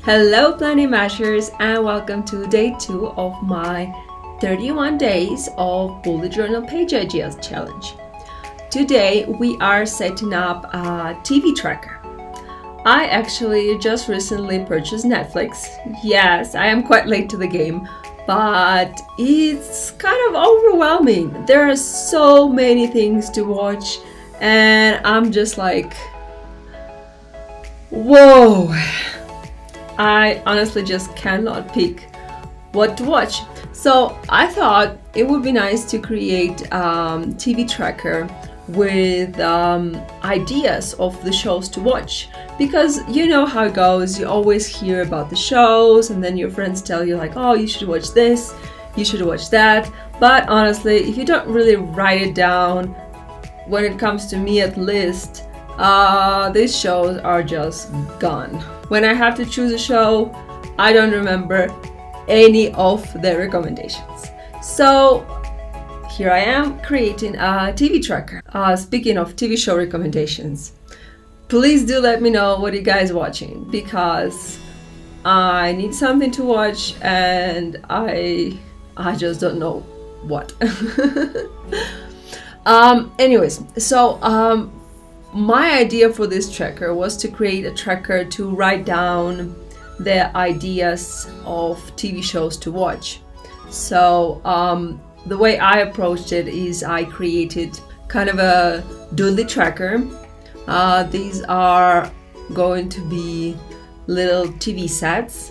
Hello Planet Mashers, and welcome to day 2 of my 31 days of bullet journal page ideas challenge. Today we are setting up a TV tracker. I actually just recently purchased Netflix. Yes, I am quite late to the game, but it's kind of overwhelming. There are so many things to watch and I'm just like, whoa. I honestly just cannot pick what to watch. So I thought it would be nice to create a TV tracker with ideas of the shows to watch, because you know how it goes. You always hear about the shows and then your friends tell you like, oh, you should watch this, you should watch that. But honestly, if you don't really write it down, when it comes to me at least, these shows are just gone. When I have to choose a show, I don't remember any of the recommendations. So here I am creating a TV tracker. Speaking of TV show recommendations, please do let me know what you guys are watching, because I need something to watch and I just don't know what. My idea for this tracker was to create a tracker to write down the ideas of TV shows to watch. So the way I approached it is I created kind of a doodly tracker. These are going to be little TV sets,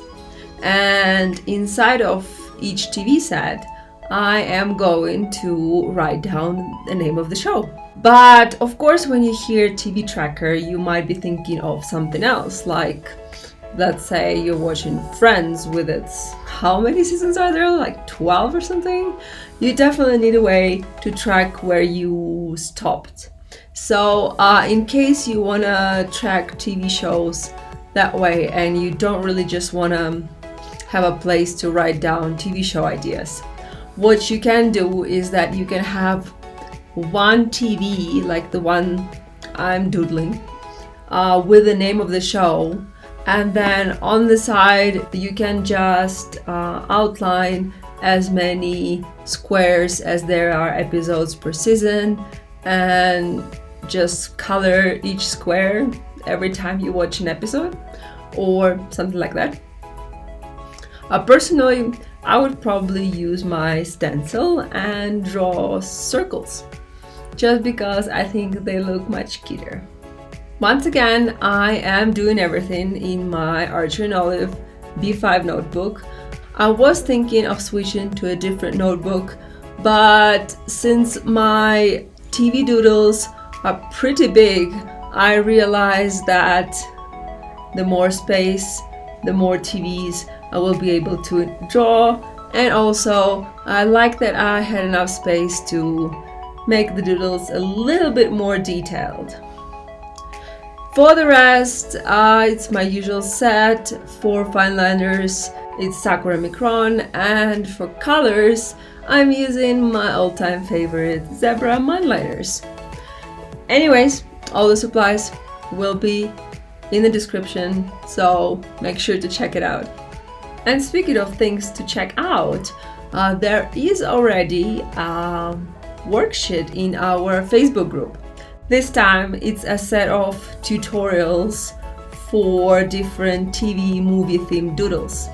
and inside of each TV set I am going to write down the name of the show. But of course, when you hear TV tracker, you might be thinking of something else, like let's say you're watching Friends with its, how many seasons are there? Like 12 or something? You definitely need a way to track where you stopped. So in case you want to track TV shows that way and you don't really just want to have a place to write down TV show ideas, what you can do is that you can have one TV, like the one I'm doodling, with the name of the show, and then on the side you can just outline as many squares as there are episodes per season, and just color each square every time you watch an episode or something like that. Personally, I would probably use my stencil and draw circles, just because I think they look much cuter. Once again, I am doing everything in my Archer and Olive B5 notebook. I was thinking of switching to a different notebook, but since my TV doodles are pretty big, I realized that the more space, the more TVs I will be able to draw, and also I like that I had enough space to make the doodles a little bit more detailed. For the rest, it's my usual set. For fine liners, it's Sakura Micron, and for colors, I'm using my all-time favorite Zebra Moneliners. Anyways, all the supplies will be in the description, so make sure to check it out. And speaking of things to check out, there is already a worksheet in our Facebook group. This time it's a set of tutorials for different TV movie themed doodles.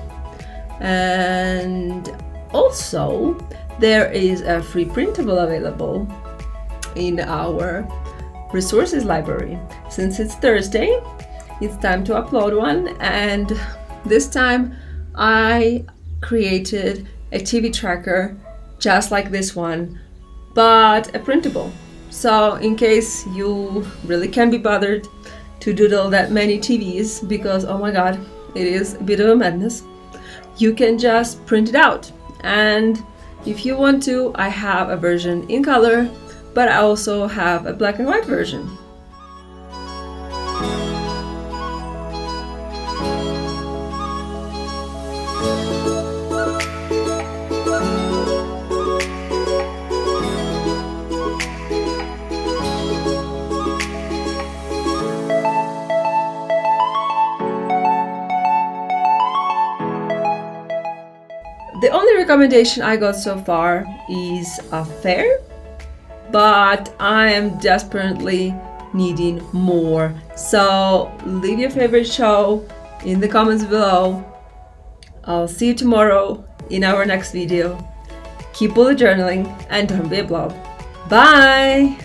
And also there is a free printable available in our resources library. Since it's Thursday, it's time to upload one, and this time I created a TV tracker just like this one, but a printable. So in case you really can't be bothered to doodle that many TVs, because oh my god, it is a bit of a madness, you can just print it out. And if you want to, I have a version in color, but I also have a black and white version. The only recommendation I got so far is a fair, but I am desperately needing more. So leave your favorite show in the comments below. I'll see you tomorrow in our next video. Keep bullet journaling and don't be a blob. Bye!